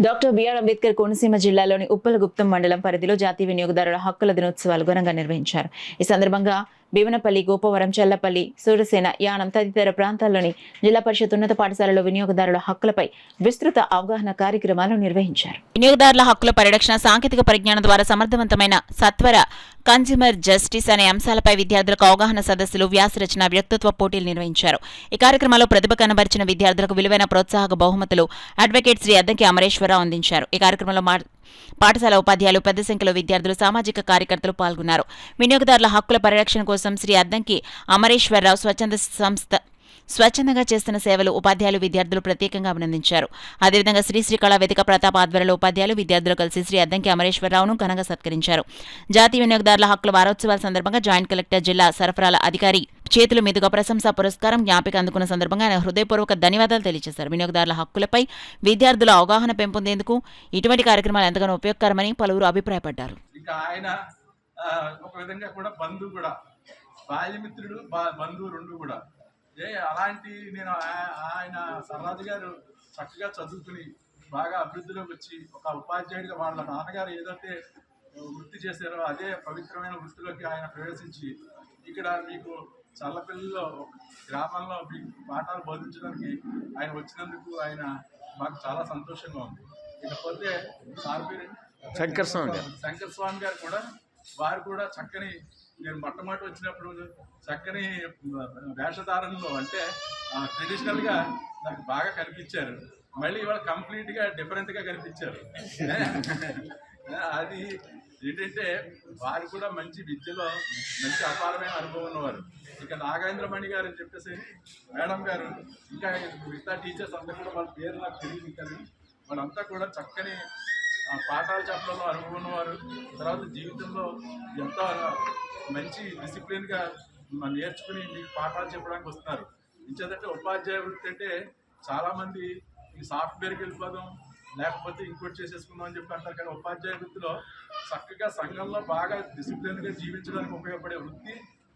Doctor BR Ambedkar Konaseema జిల్లాలోని ఉప్పలగుప్తం మండలం పరిధిలో జాతీయ వినియోగదారుల హక్కుల దినోత్సవాలు ఘనంగా నిర్వహించారు. ఈ సందర్భంగా భీమనపల్లి, గోపవరం, చల్లపల్లి, సూరసేన, యానం తదితర ప్రాంతాల్లోని జిల్లా పరిషత్ ఉన్నత పాఠశాలలో వినియోగదారుల హక్కులపై విస్తృత అవగాహన కార్యక్రమాలు నిర్వహించారు. వినియోగదారుల హక్కుల పరిరక్షణ, సాంకేతిక పరిజ్ఞానం ద్వారా సమర్థవంతమైన సత్వర కన్స్యూమర్ జస్టిస్ అనే అంశాలపై విద్యార్థులకు అవగాహన సదస్సులు, వ్యాసరచన, వ్యక్తిత్వ పోటీలు నిర్వహించారు. ఈ కార్యక్రమంలో ప్రతిభ కనబరిచిన విద్యార్థులకు విలువైన ప్రోత్సాహక బహుమతులు అడ్వకేట్ శ్రీ అద్దంకి అమరేశ్వరరావు అందించారు. ఈ కార్యక్రమంలో పాఠశాల ఉపాధ్యాయులు, పెద్ద సంఖ్యలో విద్యార్థులు, సామాజిక కార్యకర్తలు పాల్గొన్నారు. వినియోగదారుల హక్కుల పరిరక్షణ కోసం శ్రీ అద్దంకి అమరేశ్వరరావు స్వచ్ఛందంగా చేస్తున్న సేవలు ఉపాధ్యాయులు, విద్యార్థులు ప్రత్యేకంగా అభినందించారు. అదేవిధంగా శ్రీ కళా వేదిక ప్రతాప్ ఆధ్వర్యంలో ఉపాధ్యాయులు, విద్యార్థులు కలిసి శ్రీ అద్దంకి అమరేశ్వరరావును ఘనంగా సత్కరించారు. జాతీయ వినియోగదారుల హక్కుల వారోత్సవాల సందర్భంగా జాయింట్ కలెక్టర్, జిల్లా సరఫరాల అధికారి చేతుల మీదుగా ప్రశంసా పురస్కారం, జ్ఞాపిక అందుకున్న సందర్భంగా ఆయన హృదయపూర్వక ధన్యవాదాలు తెలియజేశారు. వినియోగదారుల హక్కులపై విద్యార్థుల అవగాహన పెంపొందేందుకు ఇటువంటి కార్యక్రమాలు ఎంతగానో ఉపయోగకరమని పలువురు అభిప్రాయపడ్డారు. అలాంటి నేను ఆయన సర్రాజు గారు చక్కగా చదువుకుని బాగా అభివృద్ధిలోకి వచ్చి ఒక ఉపాధ్యాయుడిగా వాళ్ళ నాన్నగారు ఏదైతే వృత్తి చేశారో అదే పవిత్రమైన వృత్తిలోకి ఆయన ప్రవేశించి ఇక్కడ మీకు చల్లపల్లిలో గ్రామంలో మీకు పాఠాలు బోధించడానికి ఆయన వచ్చినందుకు ఆయన మాకు చాలా సంతోషంగా ఉంది. ఇకపోతే శంకర్ స్వామి గారు కూడా వారు కూడా చక్కని, నేను మొట్టమొదటి వచ్చినప్పుడు చక్కని వేషధారణలో అంటే ట్రెడిషనల్గా నాకు బాగా కనిపించారు. మళ్ళీ ఇవాళ కంప్లీట్గా డిఫరెంట్గా కనిపించారు. అది ఏంటంటే వారు కూడా మంచి విద్యలో మంచి అపారమైన అనుభవం ఉన్నవారు. ఇక నాగేంద్రమణి గారు అని చెప్పేసి మేడం గారు, ఇంకా మిగతా టీచర్స్ అంతా కూడా వాళ్ళ పేరు నాకు తెలియదు, కానీ వాళ్ళంతా కూడా చక్కని పాఠాలు చెప్పడంలో అనుభవం ఉన్నవారు. తర్వాత జీవితంలో ఎంతో మంచి డిసిప్లిన్గా నేర్చుకుని మీకు పాఠాలు చెప్పడానికి వస్తున్నారు. ఇంకేదంటే ఉపాధ్యాయ వృత్తి అంటే చాలామంది ఈ సాఫ్ట్వేర్కి వెళ్ళిపోదాం లేకపోతే ఇంకోటి చేసేసుకుందాం అని చెప్పి అంటారు, కానీ ఉపాధ్యాయ వృత్తిలో చక్కగా సంఘంలో బాగా డిసిప్లిన్గా జీవించడానికి ఉపయోగపడే వృత్తి